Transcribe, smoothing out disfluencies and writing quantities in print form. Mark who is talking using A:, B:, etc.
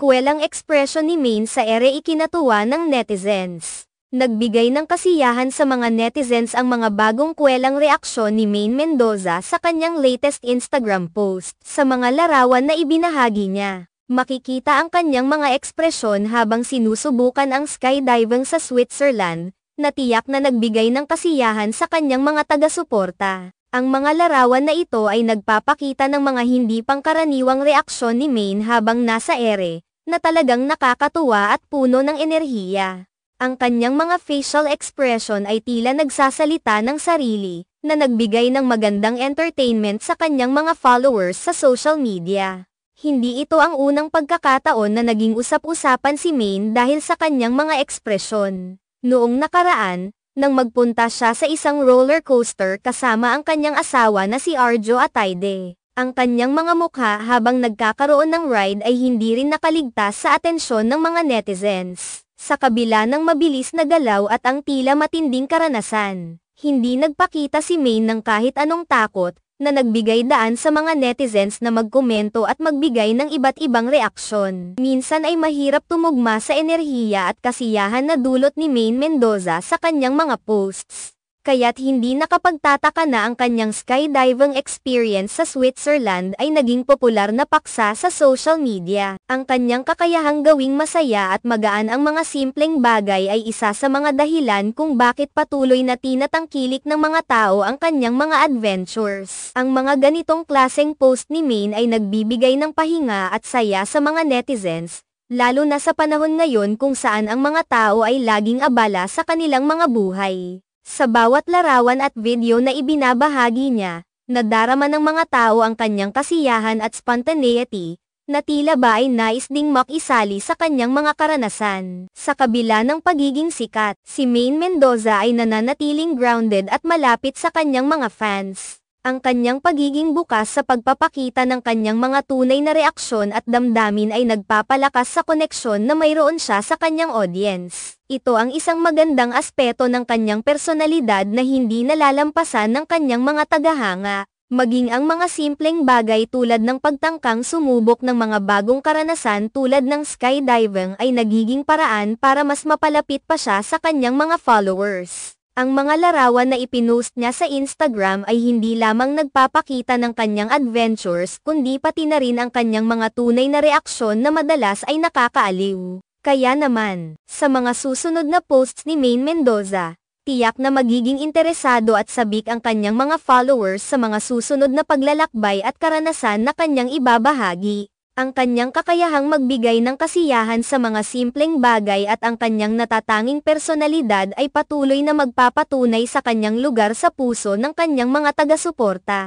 A: Kuwelang ekspresyon ni Maine sa ere ikinatuwa ng netizens. Nagbigay ng kasiyahan sa mga netizens ang mga bagong kuwelang reaksyon ni Maine Mendoza sa kanyang latest Instagram post. Sa mga larawan na ibinahagi niya, makikita ang kanyang mga ekspresyon habang sinusubukan ang skydiving sa Switzerland, na tiyak na nagbigay ng kasiyahan sa kanyang mga taga-suporta. Ang mga larawan na ito ay nagpapakita ng mga hindi pangkaraniwang reaksyon ni Maine habang nasa ere, na talagang nakakatuwa at puno ng enerhiya. Ang kanyang mga facial expression ay tila nagsasalita ng sarili, na nagbigay ng magandang entertainment sa kanyang mga followers sa social media. Hindi ito ang unang pagkakataon na naging usap-usapan si Maine dahil sa kanyang mga ekspresyon. Noong nakaraan, nang magpunta siya sa isang roller coaster kasama ang kanyang asawa na si Arjo Ataide. Ang kanyang mga mukha habang nagkakaroon ng ride ay hindi rin nakaligtas sa atensyon ng mga netizens. Sa kabila ng mabilis na galaw at ang tila matinding karanasan, hindi nagpakita si Maine ng kahit anong takot, na nagbigay daan sa mga netizens na magkomento at magbigay ng iba't ibang reaksyon. Minsan ay mahirap tumugma sa enerhiya at kasiyahan na dulot ni Maine Mendoza sa kanyang mga posts. Kaya't hindi nakapagtataka na ang kanyang skydiving experience sa Switzerland ay naging popular na paksa sa social media. Ang kanyang kakayahang gawing masaya at magaan ang mga simpleng bagay ay isa sa mga dahilan kung bakit patuloy na tinatangkilik ng mga tao ang kanyang mga adventures. Ang mga ganitong klaseng post ni Maine ay nagbibigay ng pahinga at saya sa mga netizens, lalo na sa panahon ngayon kung saan ang mga tao ay laging abala sa kanilang mga buhay. Sa bawat larawan at video na ibinabahagi niya, nadarama ng mga tao ang kanyang kasiyahan at spontaneity, na tila ba ay nais ding makisali sa kanyang mga karanasan. Sa kabila ng pagiging sikat, si Maine Mendoza ay nananatiling grounded at malapit sa kanyang mga fans. Ang kanyang pagiging bukas sa pagpapakita ng kanyang mga tunay na reaksyon at damdamin ay nagpapalakas sa koneksyon na mayroon siya sa kanyang audience. Ito ang isang magandang aspeto ng kanyang personalidad na hindi nalalampasan ng kanyang mga tagahanga. Maging ang mga simpleng bagay tulad ng pagtangkang sumubok ng mga bagong karanasan tulad ng skydiving ay nagiging paraan para mas mapalapit pa siya sa kanyang mga followers. Ang mga larawan na ipinost niya sa Instagram ay hindi lamang nagpapakita ng kanyang adventures kundi pati na rin ang kanyang mga tunay na reaksyon na madalas ay nakakaaliw. Kaya naman, sa mga susunod na posts ni Maine Mendoza, tiyak na magiging interesado at sabik ang kanyang mga followers sa mga susunod na paglalakbay at karanasan na kanyang ibabahagi. Ang kanyang kakayahang magbigay ng kasiyahan sa mga simpleng bagay at ang kanyang natatanging personalidad ay patuloy na magpapatunay sa kanyang lugar sa puso ng kanyang mga taga-suporta.